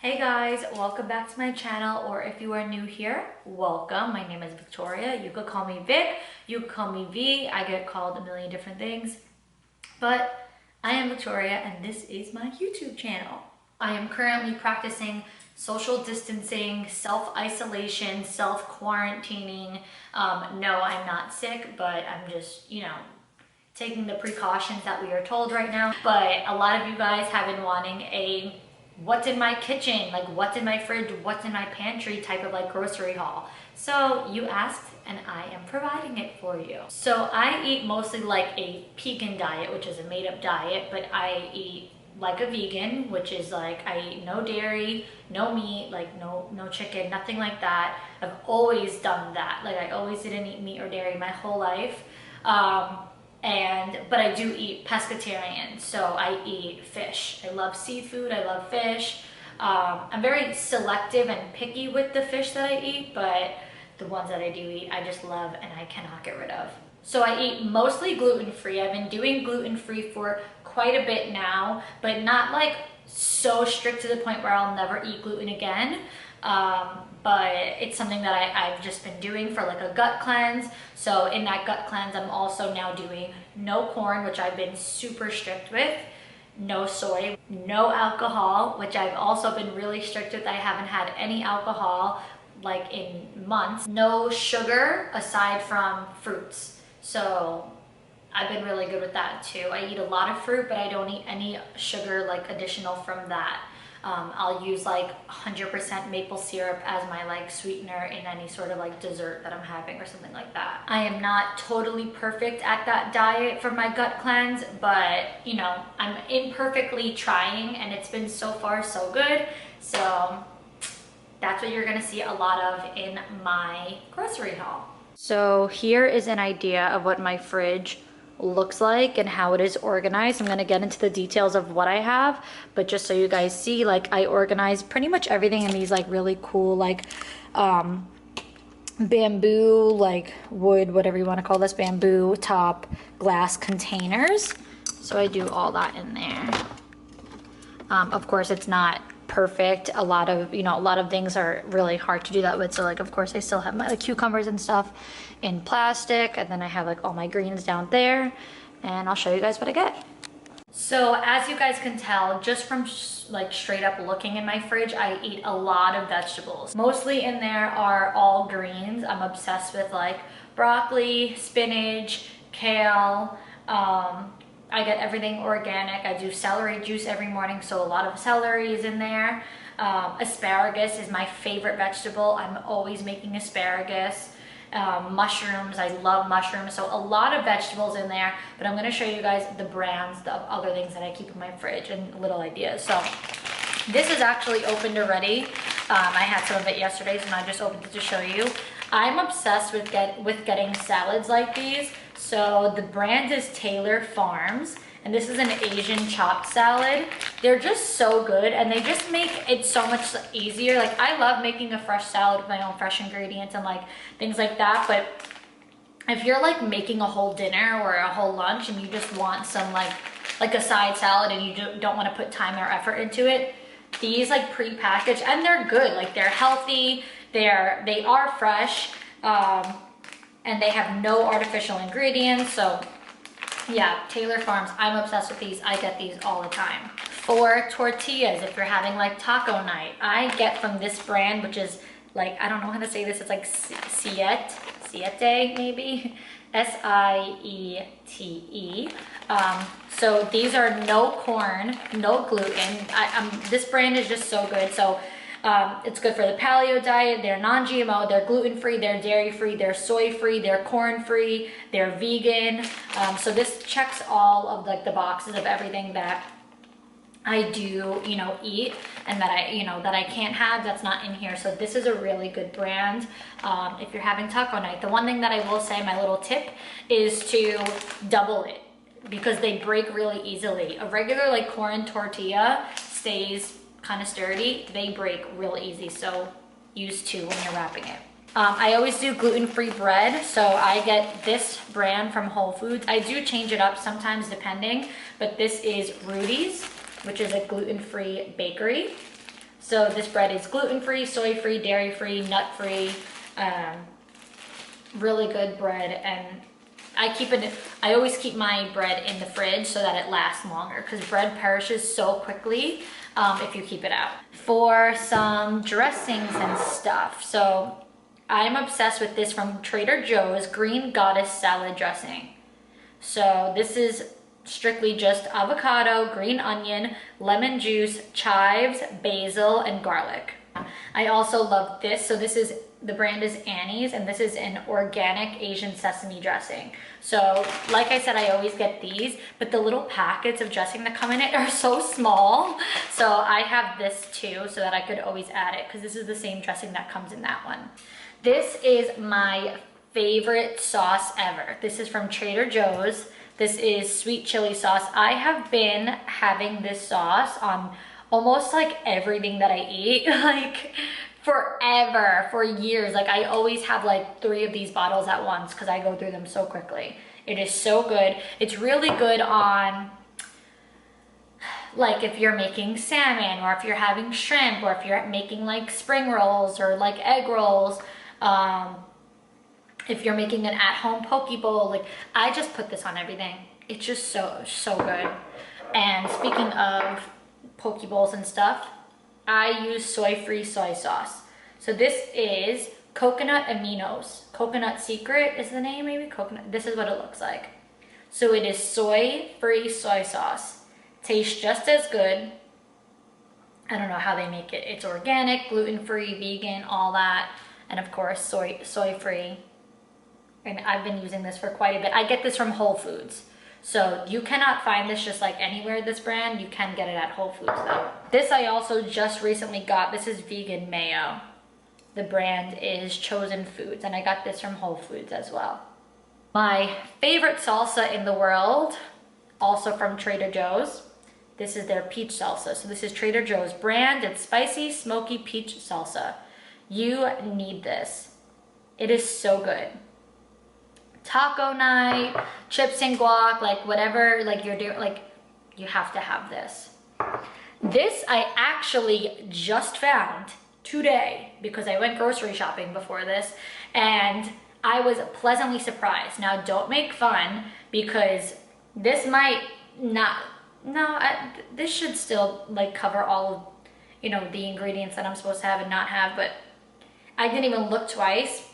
Hey guys, welcome back to my channel, or if you are new here, welcome. My name is Victoria. You could call me Vic, you could call me V. I get called a million different things, but I am Victoria and this is my YouTube channel. I am currently practicing social distancing, self-isolation, self-quarantining. No, I'm not sick, but I'm just, taking the precautions that we are told right now. But a lot of you guys have been wanting a what's in my kitchen, like what's in my fridge, what's in my pantry type of like grocery haul. So you asked and I am providing it for you. So I eat mostly like a vegan diet, which is a made up diet, but I eat like a vegan, which is like I eat no dairy, no meat, like no chicken, nothing like that. I've always done that. Like I always didn't eat meat or dairy my whole life. But I do eat pescatarian, so I eat fish. I love seafood, I love fish. I'm very selective and picky with the fish that I eat, but the ones that I do eat, I just love and I cannot get rid of. So I eat mostly gluten-free. I've been doing gluten-free for quite a bit now, but not like so strict to the point where I'll never eat gluten again. But it's something that I've just been doing for like a gut cleanse. So in that gut cleanse, I'm also now doing no corn, which I've been super strict with, no soy, no alcohol, which I've also been really strict with. I haven't had any alcohol like in months, no sugar aside from fruits. So I've been really good with that too. I eat a lot of fruit, but I don't eat any sugar like additional from that. I'll use like 100% maple syrup as my like sweetener in any sort of like dessert that I'm having or something like that. I am not totally perfect at that diet for my gut cleanse, but I'm imperfectly trying and it's been so far so good. So that's what you're gonna see a lot of in my grocery haul. So here is an idea of what my fridge looks like and how it is organized. I'm going to get into the details of what I have, but just so you guys see, like I organize pretty much everything in these like really cool like bamboo, like wood, whatever you want to call this, bamboo top glass containers. So I do all that in there. Of course it's not perfect. A lot of things are really hard to do that with. So like, of course I still have my like cucumbers and stuff in plastic, and then I have like all my greens down there, and I'll show you guys what I get. So as you guys can tell, just from like straight up looking in my fridge, I eat a lot of vegetables. Mostly in there are all greens. I'm obsessed with like broccoli, spinach, kale. I get everything organic. I do celery juice every morning, so a lot of celery is in there. Asparagus is my favorite vegetable. I'm always making asparagus. Mushrooms, I love mushrooms. So a lot of vegetables in there, but I'm going to show you guys the brands of other things that I keep in my fridge and little ideas. So this is actually opened already. I had some of it yesterday, so now I just opened it to show you. I'm obsessed with getting salads like these. So the brand is Taylor Farms, and this is an Asian chopped salad. They're just so good, and they just make it so much easier. Like I love making a fresh salad with my own fresh ingredients and like things like that, but if you're like making a whole dinner or a whole lunch and you just want some like a side salad and you don't want to put time or effort into it, these like pre-packaged, and they're good. Like they're healthy, they are fresh, and they have no artificial ingredients. So yeah, Taylor Farms, I'm obsessed with these. I get these all the time. For tortillas, if you're having like taco night, I get from this brand, which is like, I don't know how to say this, it's like Siete maybe, S-I-E-T-E. So these are no corn, no gluten. This brand is just so good. So it's good for the paleo diet. They're non-GMO, they're gluten-free, they're dairy-free, they're soy-free, they're corn-free, they're vegan. So this checks all of like the boxes of everything that I do, eat, and that I can't have, that's not in here. So this is a really good brand if you're having taco night. The one thing that I will say, my little tip, is to double it because they break really easily. A regular like corn tortilla stays kind of sturdy. They break real easy, so use 2 when you're wrapping it. I always do gluten-free bread, so I get this brand from Whole Foods. I do change it up sometimes depending, but this is Rudy's, which is a gluten-free bakery. So this bread is gluten-free, soy-free, dairy-free, nut-free, really good bread. And I always keep my bread in the fridge so that it lasts longer, because bread perishes so quickly if you keep it out. For some dressings and stuff, so I'm obsessed with this from Trader Joe's Green Goddess salad dressing. So this is strictly just avocado, green onion, lemon juice, chives, basil, and garlic. I also love this. So the brand is Annie's, and this is an organic Asian sesame dressing. So like I said, I always get these, but the little packets of dressing that come in it are so small. So I have this too, so that I could always add it, because this is the same dressing that comes in that one. This is my favorite sauce ever. This is from Trader Joe's. This is sweet chili sauce. I have been having this sauce on almost like everything that I eat, like forever, for years. Like I always have like 3 of these bottles at once because I go through them so quickly. It is so good. It's really good on like if you're making salmon, or if you're having shrimp, or if you're making like spring rolls or like egg rolls. If you're making an at-home poke bowl, like I just put this on everything. It's just so good. And speaking of poke bowls and stuff, I use soy-free soy sauce. So this is Coconut Aminos. Coconut Secret is the name, maybe? Coconut. This is what it looks like. So it is soy-free soy sauce. Tastes just as good. I don't know how they make it. It's organic, gluten-free, vegan, all that. And of course, soy-free. And I've been using this for quite a bit. I get this from Whole Foods. So you cannot find this just like anywhere, this brand. You can get it at Whole Foods though. This I also just recently got. This is vegan mayo. The brand is Chosen Foods, and I got this from Whole Foods as well. My favorite salsa in the world, also from Trader Joe's. This is their peach salsa. So this is Trader Joe's brand. It's spicy, smoky peach salsa. You need this. It is so good. Taco night, chips and guac, like whatever, like you're doing, like you have to have this. This I actually just found today because I went grocery shopping before this, and I was pleasantly surprised. Now don't make fun, because this might not, this should still like cover all of, you know, the ingredients that I'm supposed to have and not have, but I didn't even look twice.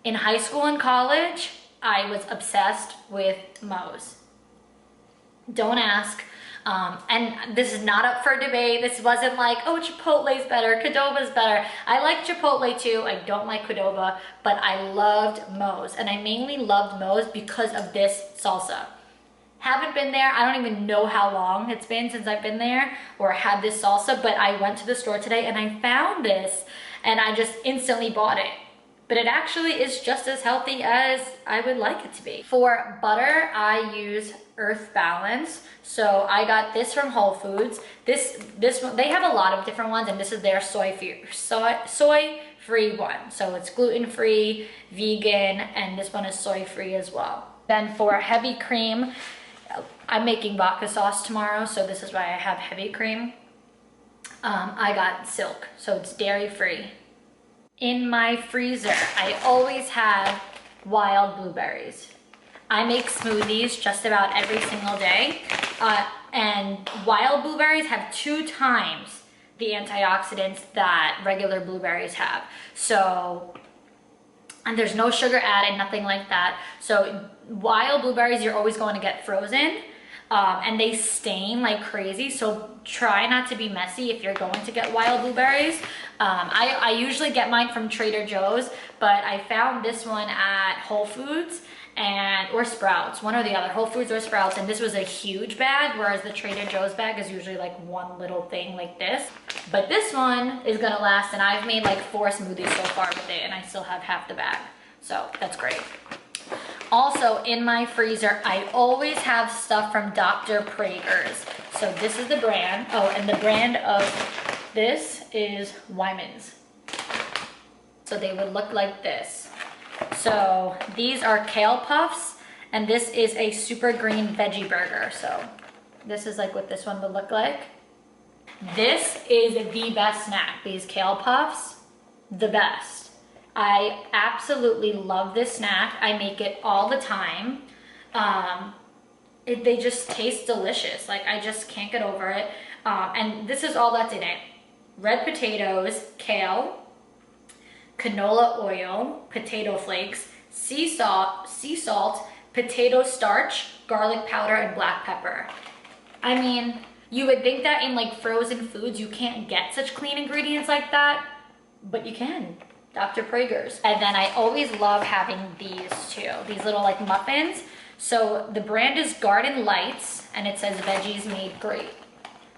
In high school and college, I was obsessed with Moe's. Don't ask. And this is not up for debate. This wasn't like, oh, Chipotle's better, Qdoba's better. I like Chipotle too. I don't like Qdoba, but I loved Moe's. And I mainly loved Moe's because of this salsa. Haven't been there. I don't even know how long it's been since I've been there or had this salsa, but I went to the store today and I found this and I just instantly bought it. But it actually is just as healthy as I would like it to be. For butter, I use Earth Balance. So I got this from Whole Foods. This one, they have a lot of different ones, and this is their soy-free one. So it's gluten-free, vegan, and this one is soy-free as well. Then for heavy cream, I'm making vodka sauce tomorrow, so this is why I have heavy cream. I got Silk, so it's dairy-free. In my freezer, I always have wild blueberries. I make smoothies just about every single day, and wild blueberries have 2 times the antioxidants that regular blueberries have. So, and there's no sugar added, nothing like that. So wild blueberries, you're always going to get frozen. And they stain like crazy, so try not to be messy if you're going to get wild blueberries. I usually get mine from Trader Joe's, but I found this one at Whole Foods or Sprouts, one or the other, Whole Foods or Sprouts, and this was a huge bag, whereas the Trader Joe's bag is usually like one little thing like this. But this one is gonna last, and I've made like 4 smoothies so far with it, and I still have half the bag, so that's great. Also in my freezer, I always have stuff from Dr. Praeger's. So this is the brand. Oh, and the brand of this is Wyman's. So they would look like this. So these are kale puffs, and this is a super green veggie burger. So this is like what this one would look like. This is the best snack. These kale puffs, the best. I absolutely love this snack. I make it all the time. They just taste delicious. Like, I just can't get over it. And this is all that's in it. Red potatoes, kale, canola oil, potato flakes, sea salt, potato starch, garlic powder, and black pepper. I mean, you would think that in like frozen foods, you can't get such clean ingredients like that, but you can. Dr. Prager's. And then I always love having these too, these little like muffins. So the brand is Garden Lights, and it says veggies made great.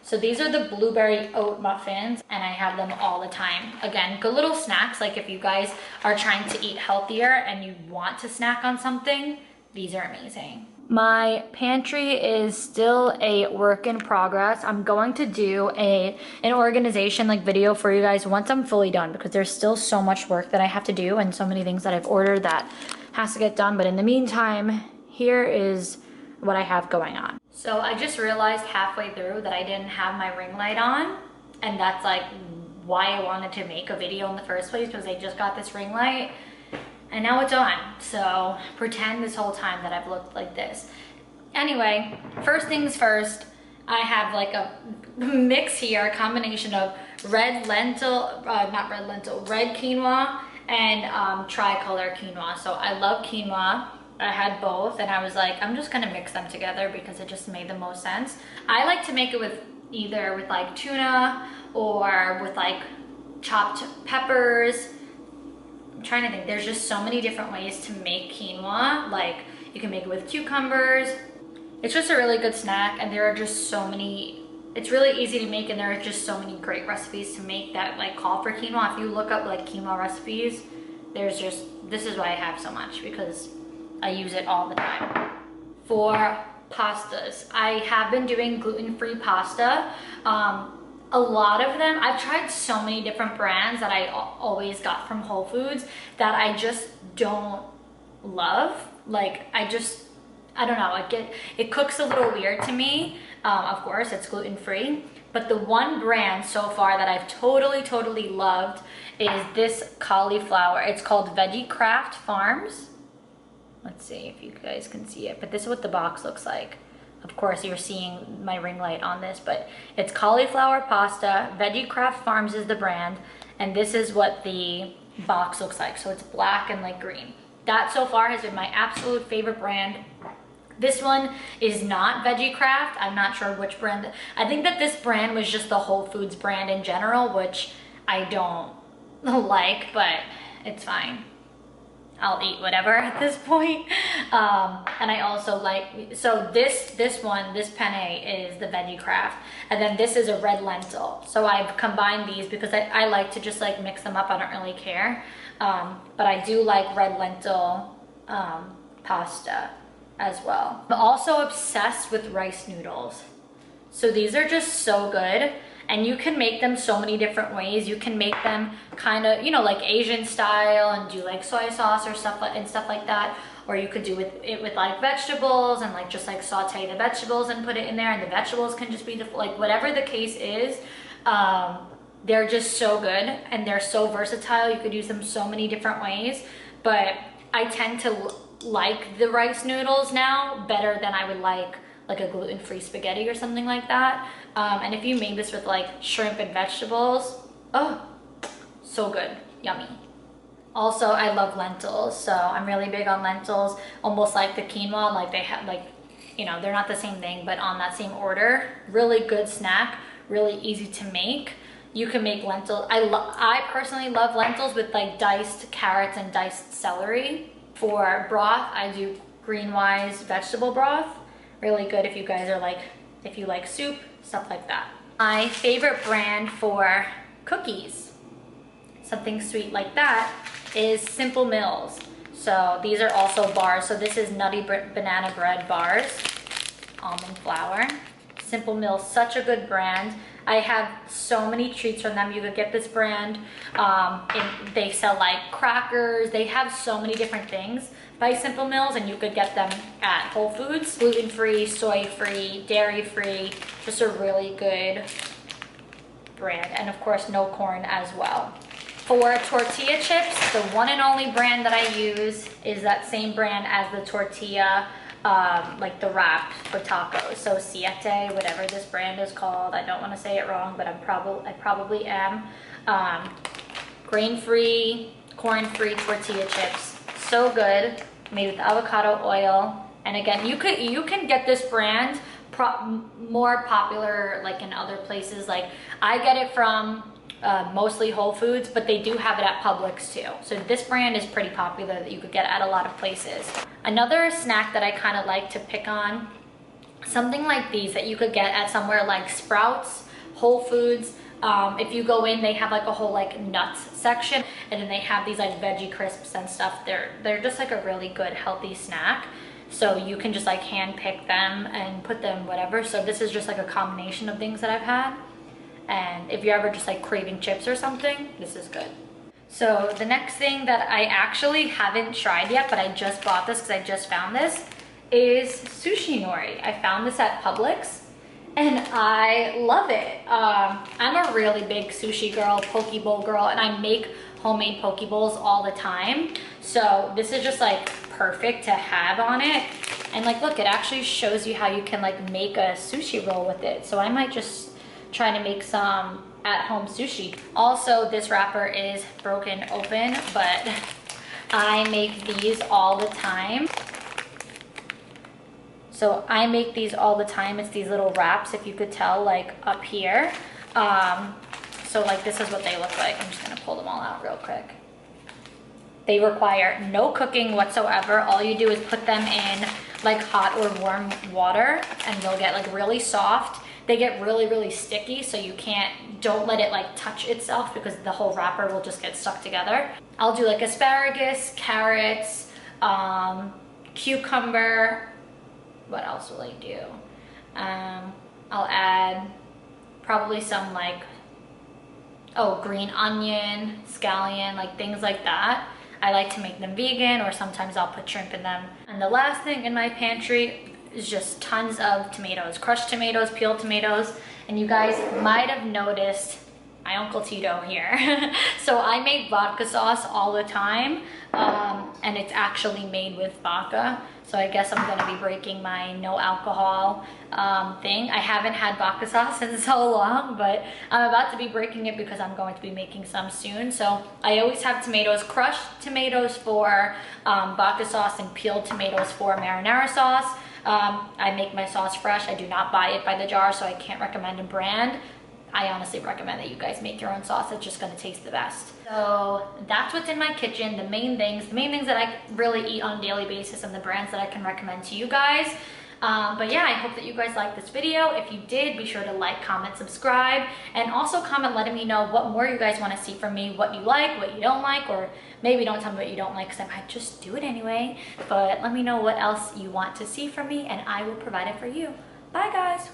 So these are the blueberry oat muffins, and I have them all the time. Again, good little snacks, like if you guys are trying to eat healthier and you want to snack on something, these are amazing. My pantry is still a work in progress. I'm going to do an organization like video for you guys once I'm fully done, because there's still so much work that I have to do and so many things that I've ordered that has to get done. But in the meantime, here is what I have going on. So I just realized halfway through that I didn't have my ring light on, and that's like why I wanted to make a video in the first place, because I just got this ring light and now it's on. So pretend this whole time that I've looked like this. Anyway, first things first, I have like a mix here, a combination of red quinoa and tricolor quinoa. So I love quinoa. I had both, and I was like, I'm just gonna mix them together because it just made the most sense. I like to make it with either with like tuna or with like chopped peppers. I'm trying to think, there's just so many different ways to make quinoa. Like, you can make it with cucumbers. It's just a really good snack, and there are just so many, it's really easy to make, and there are just so many great recipes to make that like call for quinoa. If you look up like quinoa recipes, there's just, this is why I have so much, because I use it all the time. For pastas, I have been doing gluten-free pasta. A lot of them, I've tried so many different brands that I always got from Whole Foods that I just don't love. Like, I don't know, it cooks a little weird to me. Of course, it's gluten-free, but the one brand so far that I've totally loved is this cauliflower. It's called Veggie Craft Farms. Let's see if you guys can see it, but this is what the box looks like. Of course, you're seeing my ring light on this, but it's cauliflower pasta. Veggie Craft Farms is the brand, and this is what the box looks like. So it's black and like green. That so far has been my absolute favorite brand. This one is not Veggie Craft. I'm not sure which brand. I think that this brand was just the Whole Foods brand in general, which I don't like, but it's fine. I'll eat whatever at this point. And I also like, so this penne is the Veggie Craft, and then this is a red lentil. So I've combined these because I like to just like mix them up. I don't really care. But I do like red lentil pasta as well. I'm also obsessed with rice noodles. So these are just so good. And you can make them so many different ways. You can make them kind of, you know, like Asian style and do like soy sauce or stuff like that. Or you could do it with like vegetables and like just like saute the vegetables and put it in there, and the vegetables can just be like whatever the case is. They're just so good and they're so versatile. You could use them so many different ways. But I tend to like the rice noodles now better than I would like a gluten-free spaghetti or something like that. And if you made this with like shrimp and vegetables, oh, so good, yummy. Also, I love lentils, so I'm really big on lentils, almost like the quinoa, like they have like, you know, they're not the same thing, but on that same order. Really good snack, really easy to make. You can make lentils. I personally love lentils with like diced carrots and diced celery. For broth, I do Greenwise vegetable broth. Really good if you guys are like, if you like soup, stuff like that. My favorite brand for cookies, something sweet like that, is Simple Mills. So these are also bars. So this is Nutty Banana Bread bars, almond flour. Simple Mills, such a good brand. I have so many treats from them. You could get this brand. They sell like crackers. They have so many different things by Simple Mills, and you could get them at Whole Foods. Gluten-free, soy-free, dairy-free, just a really good brand, and of course no corn as well. For tortilla chips, the one and only brand that I use is that same brand as the tortilla, like the wrap for tacos. So Siete, whatever this brand is called. I don't want to say it wrong, but I probably am. Grain-free, corn-free tortilla chips. So good, made with avocado oil. And again, you can get this brand more popular like in other places. Like I get it from mostly Whole Foods, but they do have it at Publix too. So this brand is pretty popular that you could get at a lot of places. Another snack that I kind of like to pick on, something like these that you could get at somewhere like Sprouts, Whole Foods. If you go in, they have like a whole like nuts section, and then they have these like veggie crisps and stuff. They're just like a really good healthy snack. So you can just like hand pick them and put them whatever. So this is just like a combination of things that I've had. And if you're ever just like craving chips or something, this is good. So the next thing that I actually haven't tried yet, but I just bought this because I just found this, is sushi nori. I found this at Publix and I love it. I'm a really big sushi girl, poke bowl girl, and I make homemade poke bowls all the time. So this is just like perfect to have on it. And like, look, it actually shows you how you can like make a sushi roll with it. So I might just try to make some at-home sushi. Also, this wrapper is broken open, but I make these all the time. So I make these all the time. It's these little wraps, if you could tell, like up here. So like this is what they look like. I'm just gonna pull them all out real quick. They require no cooking whatsoever. All you do is put them in like hot or warm water and they'll get like really soft. They get really, really sticky, so you don't let it like touch itself because the whole wrapper will just get stuck together. I'll do like asparagus, carrots, cucumber. What else will I do? I'll add probably some like, green onion, scallion, like things like that. I like to make them vegan, or sometimes I'll put shrimp in them. And the last thing in my pantry is just tons of tomatoes, crushed tomatoes, peeled tomatoes. And you guys might have noticed my Uncle Tito here. So I make vodka sauce all the time, and it's actually made with vodka. So I guess I'm gonna be breaking my no alcohol thing. I haven't had vodka sauce in so long, but I'm about to be breaking it because I'm going to be making some soon. So I always have tomatoes, crushed tomatoes for vodka sauce, and peeled tomatoes for marinara sauce. I make my sauce fresh. I do not buy it by the jar, so I can't recommend a brand. I honestly recommend that you guys make your own sauce. It's just gonna taste the best. So that's what's in my kitchen, the main things that I really eat on a daily basis, and the brands that I can recommend to you guys. But yeah, I hope that you guys liked this video. If you did, be sure to like, comment, subscribe, and also comment letting me know what more you guys want to see from me, what you like, what you don't like, or maybe don't tell me what you don't like because I might just do it anyway. But let me know what else you want to see from me and I will provide it for you. Bye guys.